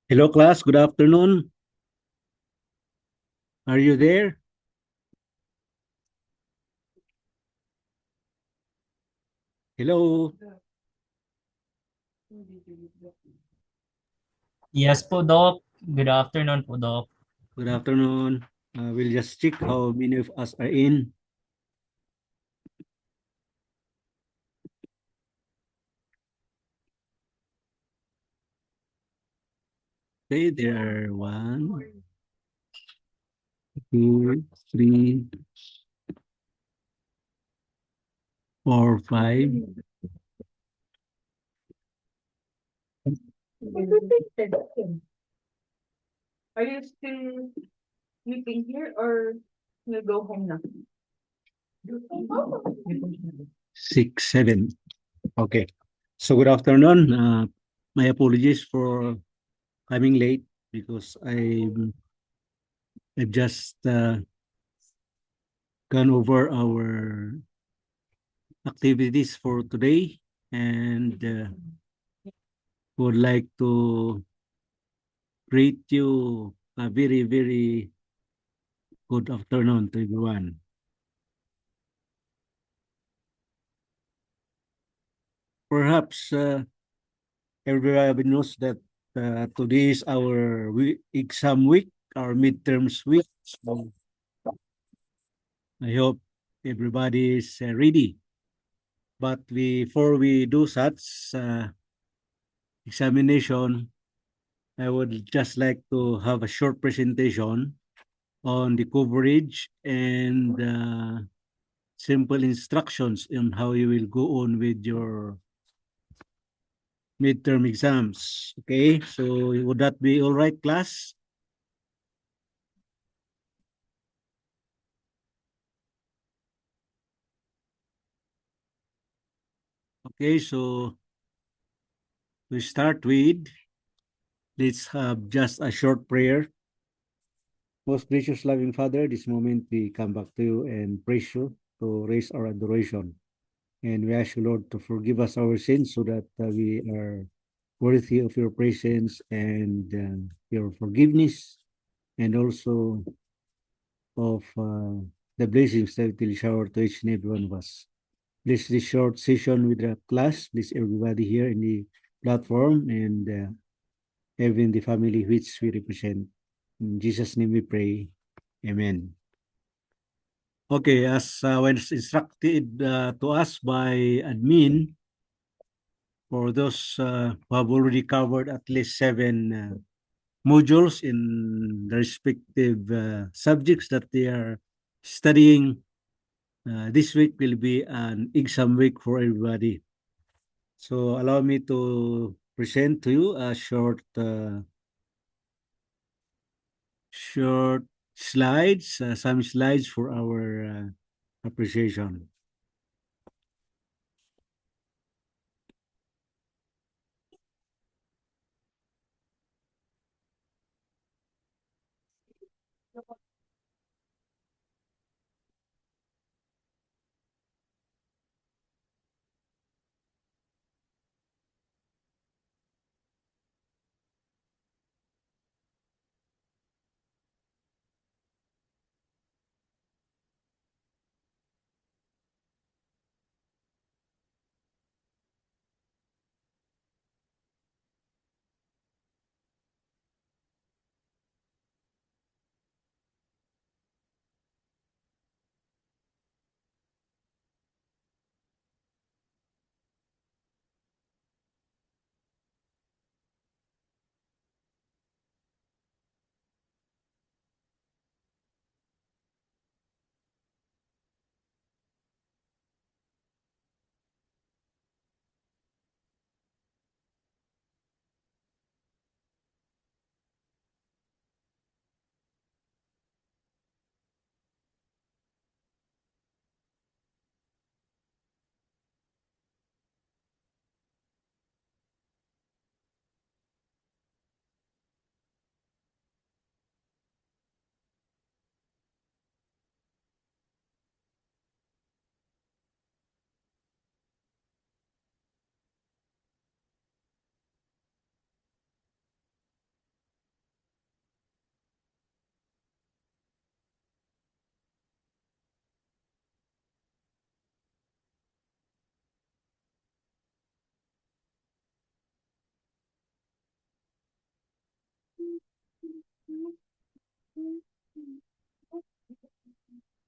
Hello, class. Good afternoon. Are you there? Hello. Yes po, Doc. Good afternoon po, Doc. Good afternoon. We'll just check how many of us are in. Okay, there are 1, 2, 3, 4, 5. Are you still sleeping here or you go home now? 6, 7. Okay. So good afternoon. My apologies for coming late because I've just gone over our activities for today and would like to greet you a very, very good afternoon to everyone. Perhaps everybody knows that today is our exam week, our midterms week. So I hope everybody is ready. But before we do such examination, I would just like to have a short presentation on the coverage and simple instructions on how you will go on with your midterm exams. Okay, so would that be all right, class? Okay, so we start with, let's have just a short prayer. Most gracious loving Father, this moment we come back to you and praise you to raise our adoration. And we ask you, Lord, to forgive us our sins so that we are worthy of your presence and your forgiveness, and also of the blessings that will shower to each and every one of us. Bless this short session with the class. Bless everybody here in the platform and even the family which we represent. In Jesus' name we pray. Amen. Okay, as was instructed to us by admin, for those who have already covered at least 7 modules in the respective subjects that they are studying, this week will be an exam week for everybody. So allow me to present to you a short slides, some slides for our appreciation.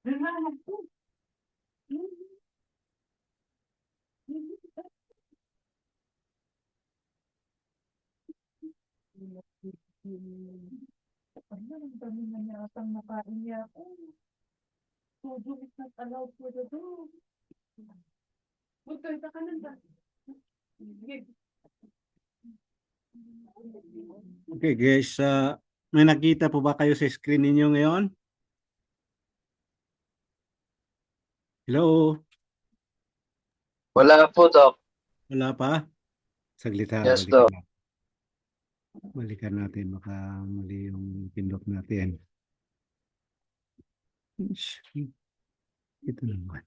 Ano, ang dami na yatang nakain niya. Food is not allowed for the dog. Magkita ka lang ba? Okay guys, may nakita po ba kayo sa screen ninyo ngayon? Hello? Wala po, Doc. Wala pa? Saglit ha, Yes, Doc. balikan natin. Baka mali yung pindot natin. Ito naman.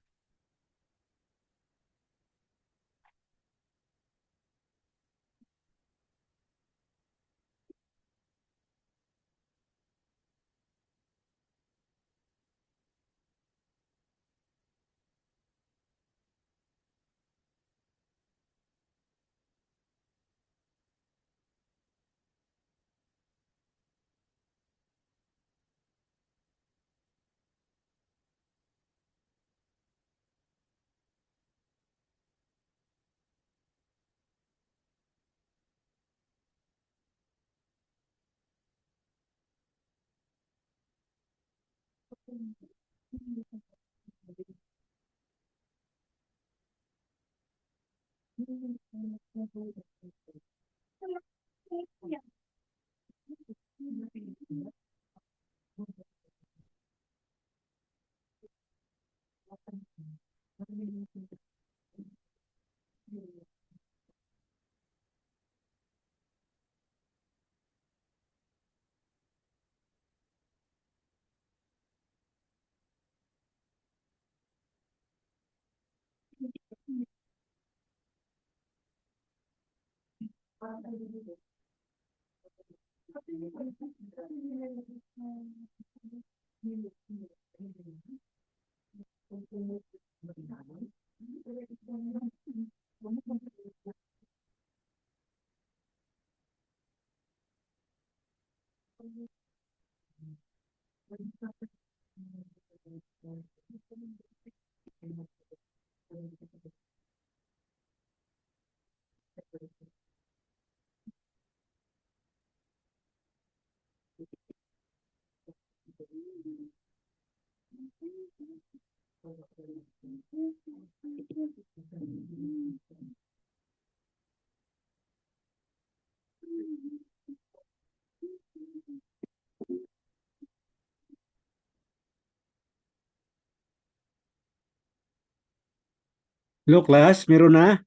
Hello class, meron na?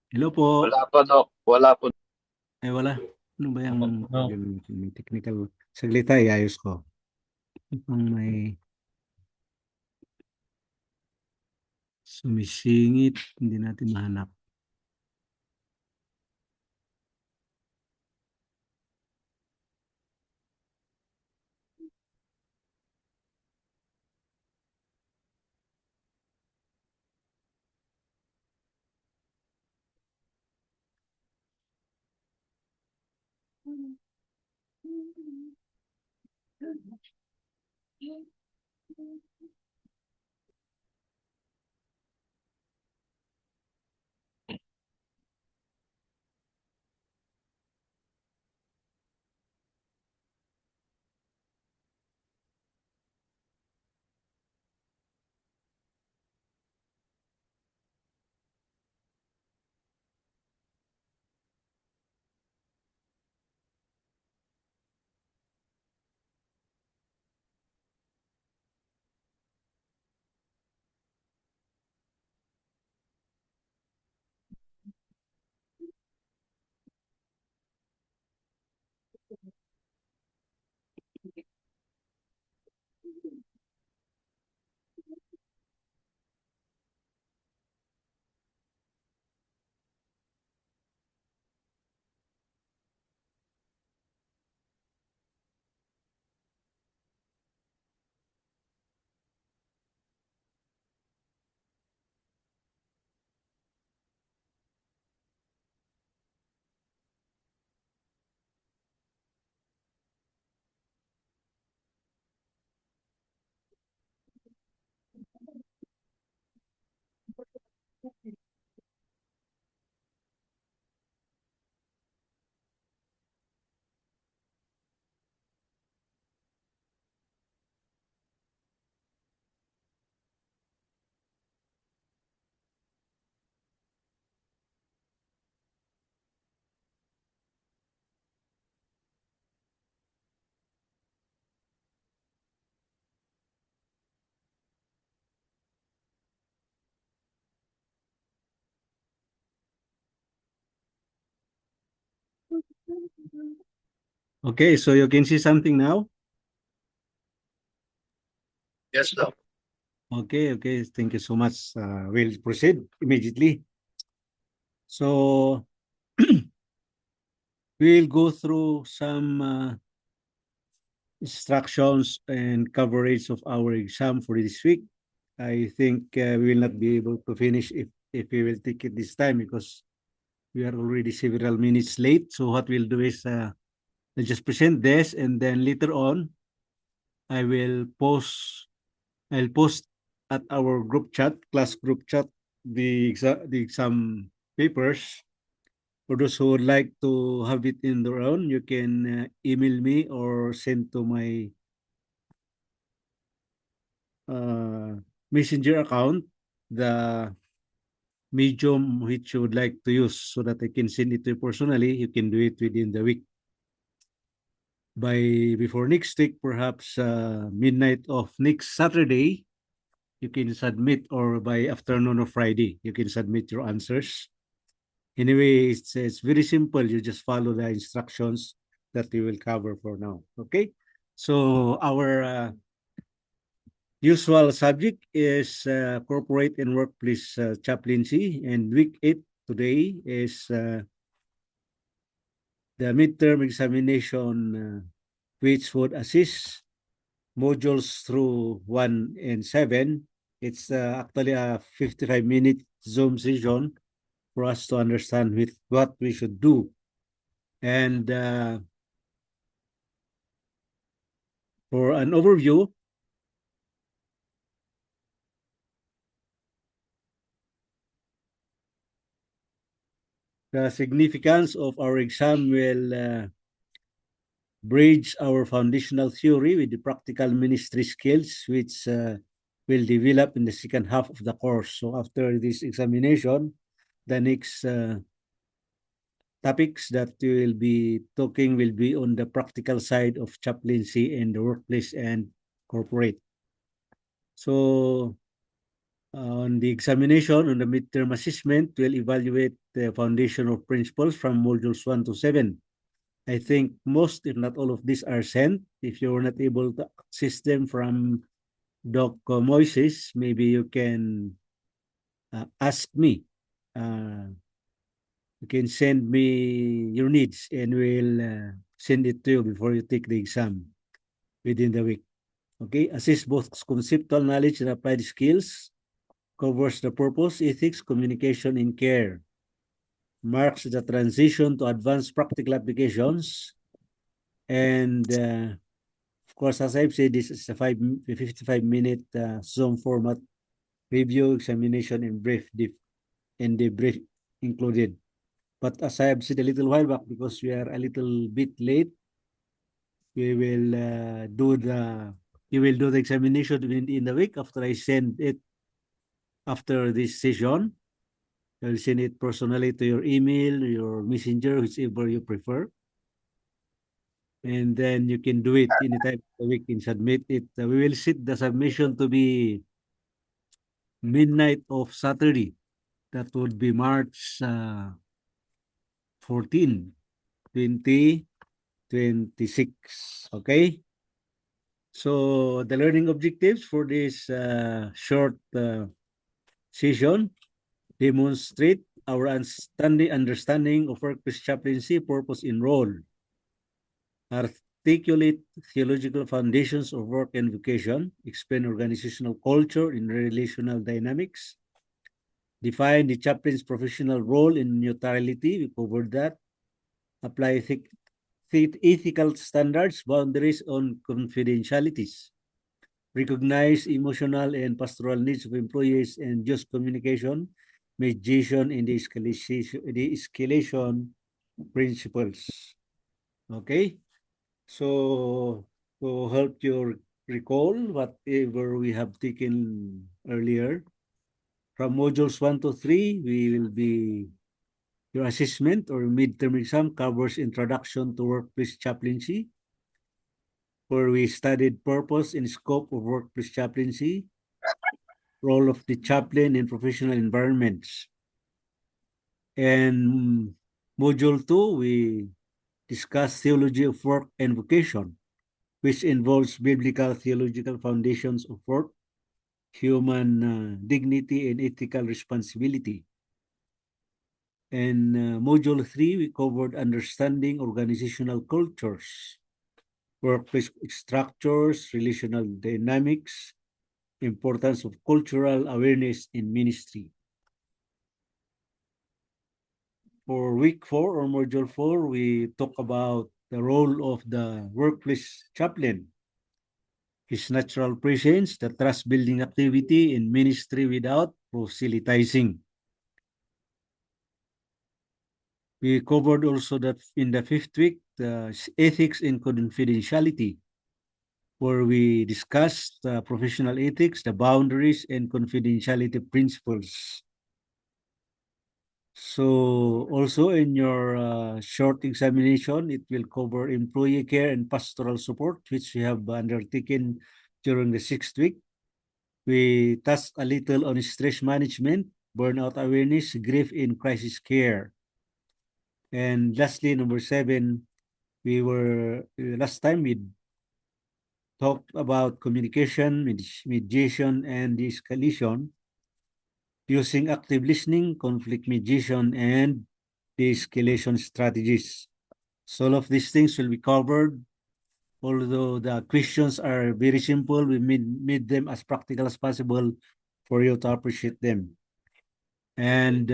Hello po. Wala po, Doc. Wala po. Ay wala. Ano ba yung No. may technical? Saglit tayo, ayos ko. Kung may sumisingit, hindi natin mahanap. Okay, so you can see something now? Yes, Doc. Okay, okay. Thank you so much. We'll proceed immediately. So we'll go through some instructions and coverage of our exam for this week. I think we will not be able to finish if we will take it this time because we are already several minutes late. So what we'll do is I'll just present this and then later on I will I'll post at our group chat, class group chat, the exam papers. For those who would like to have it in their own, you can email me or send to my messenger account the medium which you would like to use so that I can send it to you personally. You can do it within the week. Before next week, perhaps midnight of next Saturday, you can submit, or by afternoon of Friday, you can submit your answers. Anyway, it's very simple. You just follow the instructions that we will cover for now. Okay. So our usual subject is corporate and workplace chaplaincy, and week 8 today is the midterm examination, which would assist modules through 1 and 7. It's actually a 55-minute Zoom session for us to understand with what we should do. And for an overview, the significance of our exam will bridge our foundational theory with the practical ministry skills, which will develop in the second half of the course. So after this examination, the next topics that we will be talking will be on the practical side of chaplaincy in the workplace and corporate. So on the examination, on the midterm assessment, we'll evaluate the foundational principles from modules 1 to 7. I think most, if not all of these are sent. If you're not able to access them from Doc Moises, maybe you can ask me. You can send me your needs and we'll send it to you before you take the exam within the week. Okay, assess both conceptual knowledge and applied skills, covers the purpose, ethics, communication, and care, marks the transition to advanced practical applications, and of course, as I've said, this is a 55-minute Zoom format, review, examination, and debrief included. But as I have said a little while back, because we are a little bit late, we will you will do the examination in the week after I send it after this session. I'll send it personally to your email, your messenger, whichever you prefer. And then you can do it anytime of the week and submit it. We will set the submission to be midnight of Saturday. That would be March 14, 2026. Okay? So the learning objectives for this short session: demonstrate our understanding of workplace chaplaincy, purpose, and role; articulate theological foundations of work and vocation; explain organizational culture and relational dynamics; define the chaplain's professional role in neutrality, we covered that; apply ethical standards, boundaries on confidentialities; recognize emotional and pastoral needs of employees and just communication, mediation, and the escalation principles. Okay? So, to help you recall whatever we have taken earlier, from modules 1 to 3, we will be, your assessment or midterm exam covers introduction to workplace chaplaincy, where we studied purpose and scope of workplace chaplaincy, role of the chaplain in professional environments. And module 2, we discuss theology of work and vocation, which involves biblical theological foundations of work, human dignity, and ethical responsibility. And Module 3, we covered understanding organizational cultures, workplace structures, relational dynamics, importance of cultural awareness in ministry. For week 4 or module 4, we talk about the role of the workplace chaplain, his natural presence, the trust building activity in ministry without proselytizing. We covered also that in the 5th week, the ethics in confidentiality, where we discussed professional ethics, the boundaries, and confidentiality principles. So also in your short examination, it will cover employee care and pastoral support, which we have undertaken during the 6th week. We touched a little on stress management, burnout awareness, grief in crisis care. And lastly, number 7, last time we talked about communication, mediation, and de-escalation using active listening, conflict mediation, and de-escalation strategies. So all of these things will be covered. Although the questions are very simple, we made them as practical as possible for you to appreciate them. And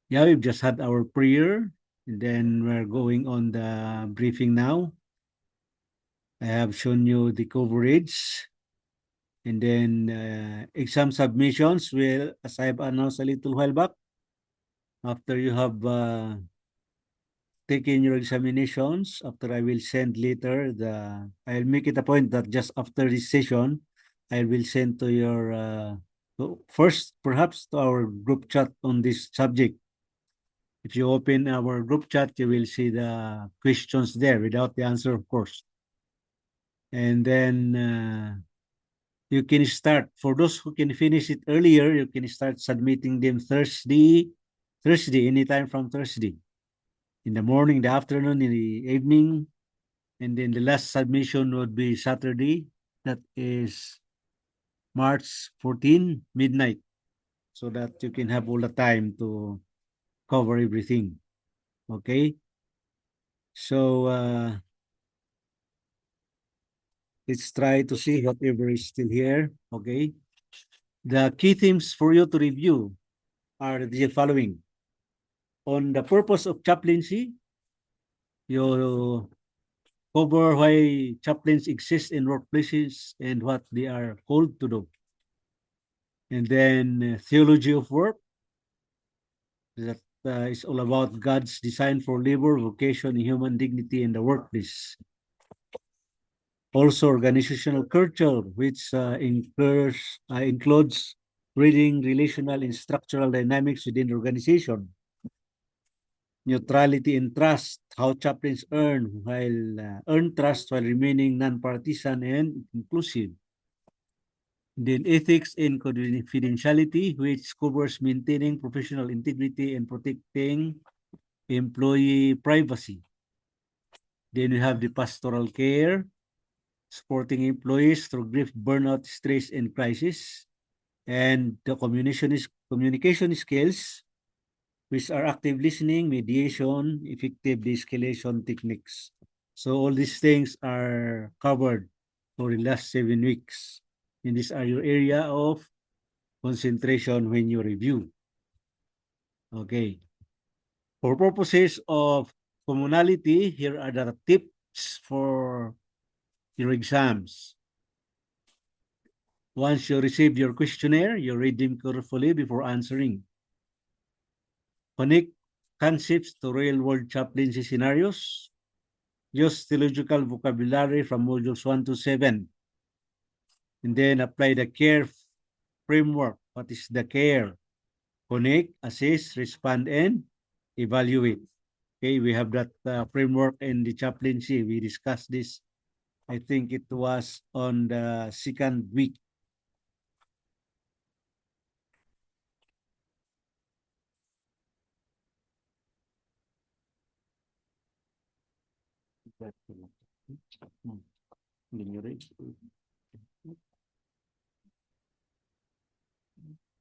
yeah, we've just had our prayer, and then we're going on the briefing now. I have shown you the coverage. And then exam submissions will, as I've announced a little while back, after you have taken your examinations, after I will send later I'll make it a point that just after this session, I will send to your, first perhaps to our group chat on this subject. If you open our group chat, you will see the questions there without the answer, of course. And then you can start. For those who can finish it earlier, you can start submitting them Thursday, anytime from Thursday. In the morning, the afternoon, in the evening. And then the last submission would be Saturday. That is March 14, midnight. So that you can have all the time to cover everything. Okay? So let's try to see whatever is still here. Okay? The key themes for you to review are the following. On the purpose of chaplaincy, you cover why chaplains exist in workplaces and what they are called to do. And then theology of work, that is all about God's design for labor, vocation, and human dignity in the workplace. Also, organizational culture, which includes reading relational and structural dynamics within the organization. Neutrality and trust, how chaplains earn trust while remaining non-partisan and inclusive. Then ethics and confidentiality, which covers maintaining professional integrity and protecting employee privacy. Then we have the pastoral care, supporting employees through grief, burnout, stress, and crisis. And the communication skills, which are active listening, mediation, effective de-escalation techniques. So all these things are covered for the last 7 weeks. And these are your area of concentration when you review. Okay. For purposes of commonality, here are the tips for your exams. Once you receive your questionnaire, you read them carefully before answering. Connect concepts to real-world chaplaincy scenarios. Use theological vocabulary from modules 1 to 7. And then apply the CARE framework. What is the CARE? Connect, assess, respond, and evaluate. Okay, we have that framework in the chaplaincy. We discussed this. I think it was on the 2nd week.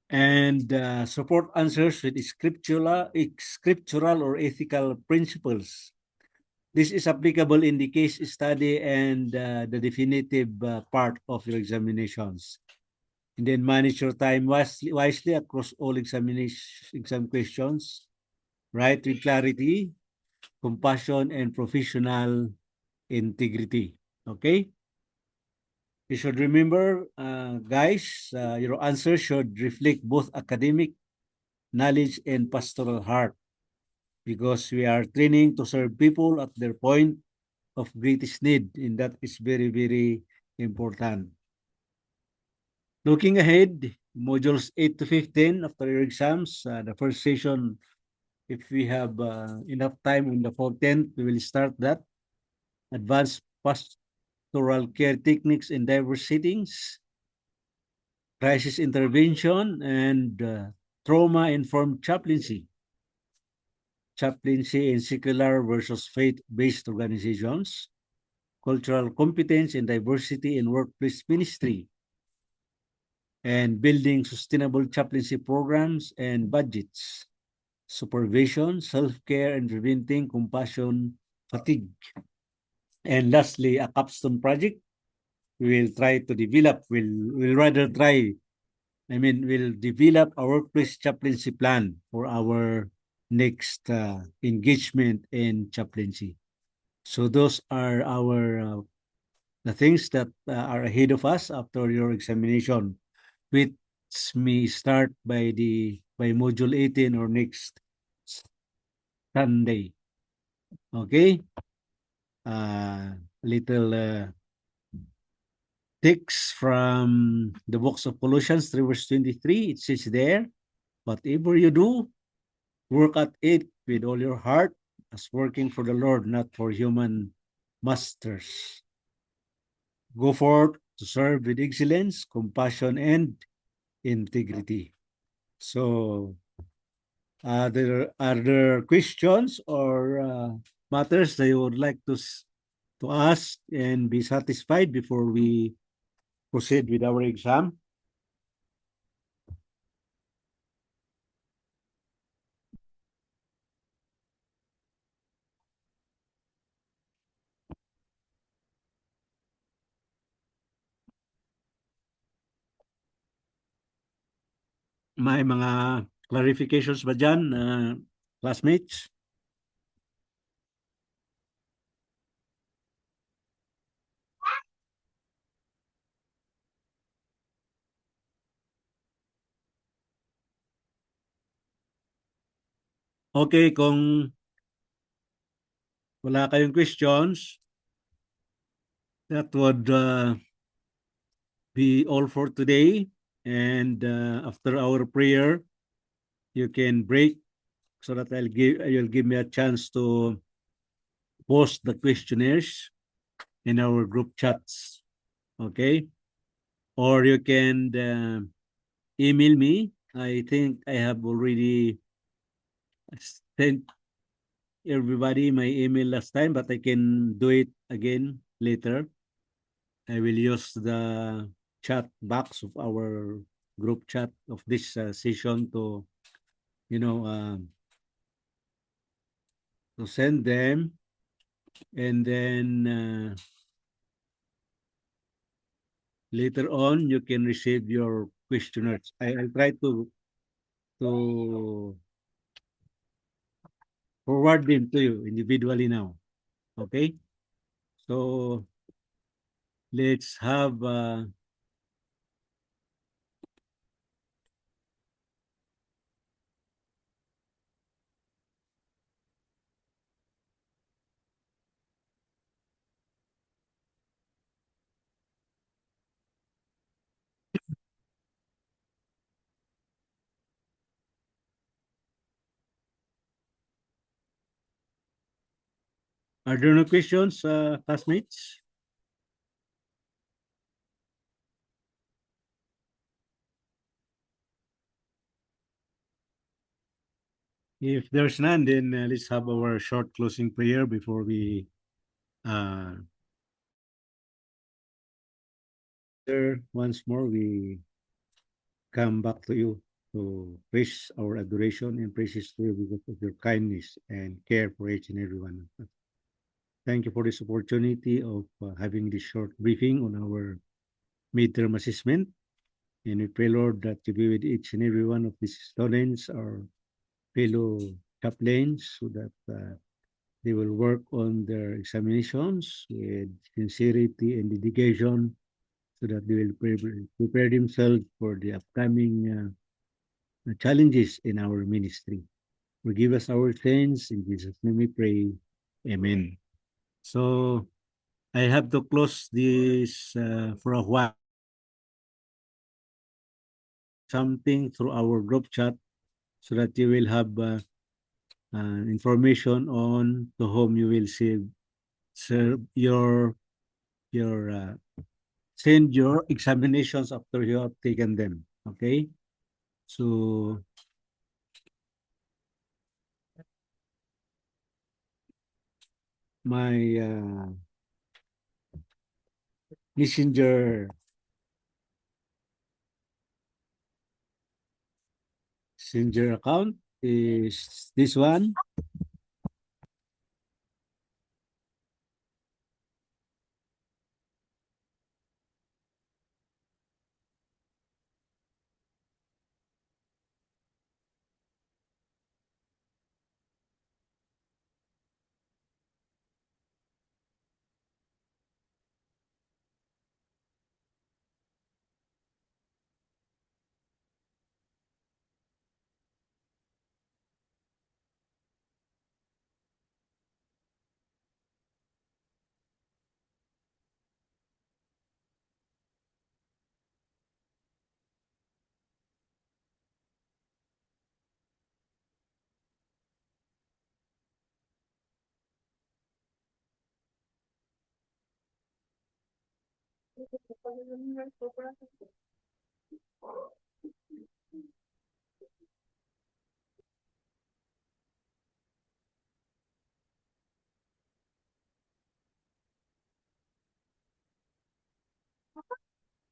And support answers with scriptural or ethical principles. This is applicable in the case study and the definitive part of your examinations. And then manage your time wisely across all exam questions. Write with clarity, compassion, and professional integrity. Okay? You should remember, guys, your answer should reflect both academic knowledge and pastoral heart, because we are training to serve people at their point of greatest need, and that is very, very important. Looking ahead, modules 8 to 15 after your exams, the first session, if we have enough time on the 14th, we will start that. Advanced pastoral care techniques in diverse settings, crisis intervention, and trauma-informed chaplaincy. Chaplaincy in secular versus faith-based organizations, cultural competence and diversity in workplace ministry, and building sustainable chaplaincy programs and budgets, supervision, self-care, and preventing compassion fatigue. And lastly, a capstone project. We will try to develop, we'll rather try, we'll develop a workplace chaplaincy plan for our next engagement in chaplaincy. So those are our the things that are ahead of us after your examination, which may start by module 18 or next Sunday. Okay? Little text from the books of Colossians 3 verse 23. It says there, whatever you do, work at it with all your heart as working for the Lord, not for human masters. Go forth to serve with excellence, compassion, and integrity. So, are there questions or matters that you would like to ask and be satisfied before we proceed with our exam? May mga clarifications ba dyan, classmates? Okay, kung wala kayong questions, that would be all for today. And after our prayer, you can break so that you'll give me a chance to post the questionnaires in our group chats. Okay? Or you can email me. I think I have already sent everybody my email last time, but I can do it again later. I will use the chat box of our group chat of this session to, to send them, and then later on you can receive your questionnaires. I'll try to forward them to you individually now. Okay? So let's have are there no questions, classmates? If there's none, then let's have our short closing prayer before we Sir, once more, we come back to you to praise our adoration and praises to you because of your kindness and care for each and every one of us. Thank you for this opportunity of having this short briefing on our midterm assessment. And we pray, Lord, that you be with each and every one of these students, our fellow chaplains, so that they will work on their examinations with sincerity and dedication, so that they will prepare themselves for the upcoming challenges in our ministry. Forgive us our sins. In Jesus' name we pray. Amen. So I have to close this for a while. Something through our group chat so that you will have information on to whom you will serve your send your examinations after you have taken them. Okay, so my messenger account is this one.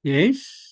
Yes.